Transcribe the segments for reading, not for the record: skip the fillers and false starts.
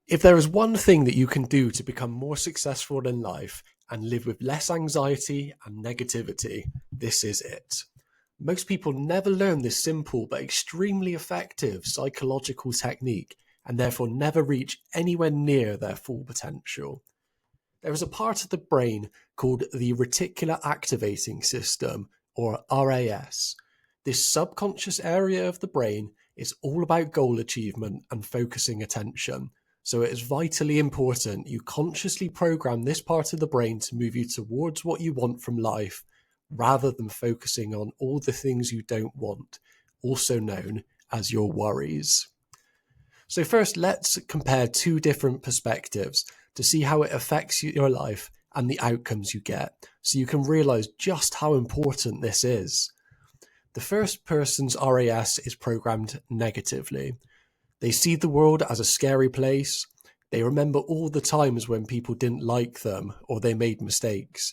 If there is one thing that you can do to become more successful in life and live with less anxiety and negativity, this is it. Most people never learn this simple but extremely effective psychological technique and therefore never reach anywhere near their full potential. There is a part of the brain called the reticular activating system, or RAS. This subconscious area of the brain is all about goal achievement and focusing attention. So it is vitally important you consciously program this part of the brain to move you towards what you want from life, rather than focusing on all the things you don't want, also known as your worries. So first, let's compare two different perspectives to see how it affects your life and the outcomes you get, so you can realize just how important this is. The first person's RAS is programmed negatively. They see the world as a scary place. They remember all the times when people didn't like them or they made mistakes.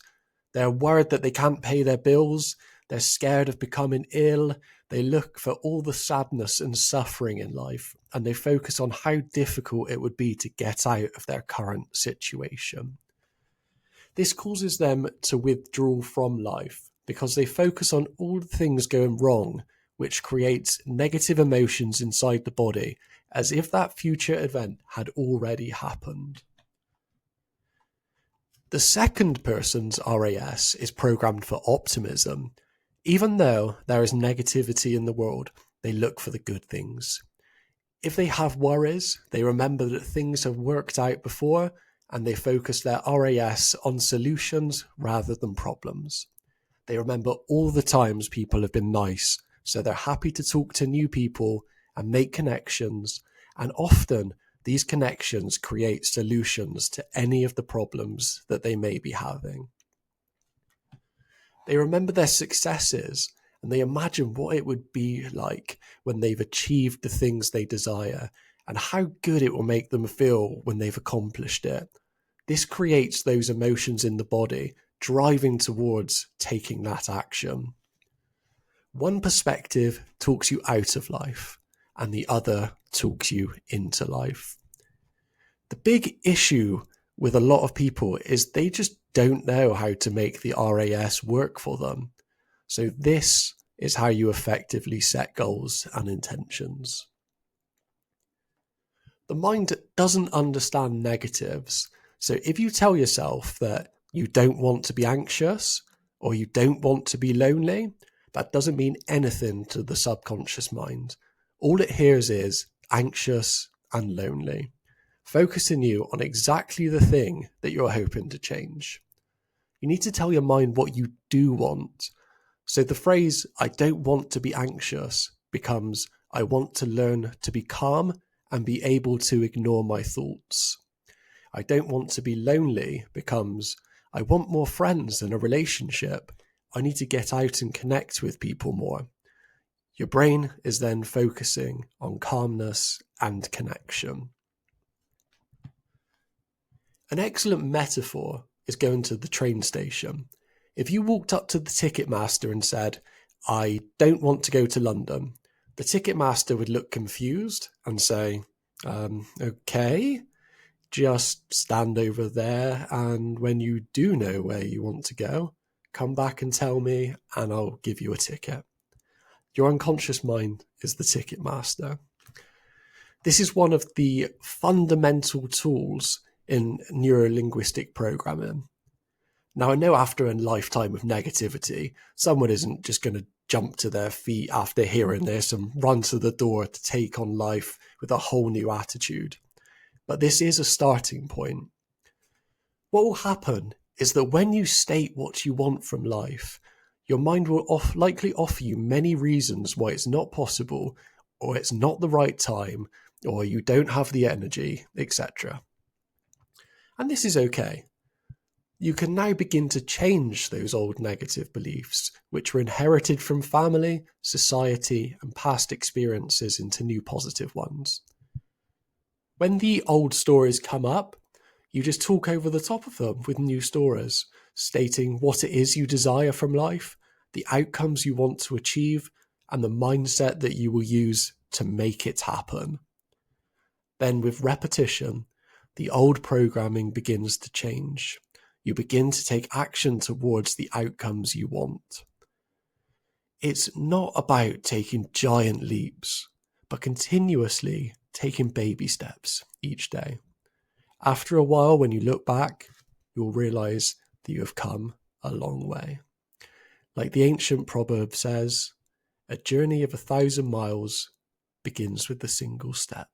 They're worried that they can't pay their bills. They're scared of becoming ill. They look for all the sadness and suffering in life, and they focus on how difficult it would be to get out of their current situation. This causes them to withdraw from life because they focus on all the things going wrong, which creates negative emotions inside the body, as if that future event had already happened. The second person's RAS is programmed for optimism. Even though there is negativity in the world, they look for the good things. If they have worries, they remember that things have worked out before, and they focus their RAS on solutions rather than problems. They remember all the times people have been nice, so they're happy to talk to new people and make connections, and often these connections create solutions to any of the problems that they may be having. They remember their successes and they imagine what it would be like when they've achieved the things they desire and how good it will make them feel when they've accomplished it. This creates those emotions in the body, driving towards taking that action. One perspective talks you out of life, and the other talks you into life. The big issue with a lot of people is they just don't know how to make the RAS work for them. So this is how you effectively set goals and intentions. The mind doesn't understand negatives. So if you tell yourself that you don't want to be anxious or you don't want to be lonely, that doesn't mean anything to the subconscious mind. All it hears is anxious and lonely, focusing you on exactly the thing that you're hoping to change. You need to tell your mind what you do want. So the phrase, I don't want to be anxious, becomes, I want to learn to be calm and be able to ignore my thoughts. I don't want to be lonely becomes, I want more friends and a relationship. I need to get out and connect with people more. Your brain is then focusing on calmness and connection. An excellent metaphor is going to the train station. If you walked up to the ticket master and said, I don't want to go to London, the ticket master would look confused and say, okay, just stand over there, and when you do know where you want to go, come back and tell me and I'll give you a ticket. Your unconscious mind is the ticket master. This is one of the fundamental tools in neuro-linguistic programming. Now, I know after a lifetime of negativity, someone isn't just going to jump to their feet after hearing this and run to the door to take on life with a whole new attitude. But this is a starting point. What will happen is that when you state what you want from life, your mind will likely offer you many reasons why it's not possible, or it's not the right time, or you don't have the energy, etc. And this is okay. You can now begin to change those old negative beliefs, which were inherited from family, society, and past experiences, into new positive ones. When the old stories come up, you just talk over the top of them with new stories, stating what it is you desire from life, the outcomes you want to achieve, and the mindset that you will use to make it happen. Then with repetition, the old programming begins to change. You begin to take action towards the outcomes you want. It's not about taking giant leaps, but continuously taking baby steps each day. After a while, when you look back, you'll realize that you have come a long way. Like the ancient proverb says, a journey of 1,000 miles begins with a single step.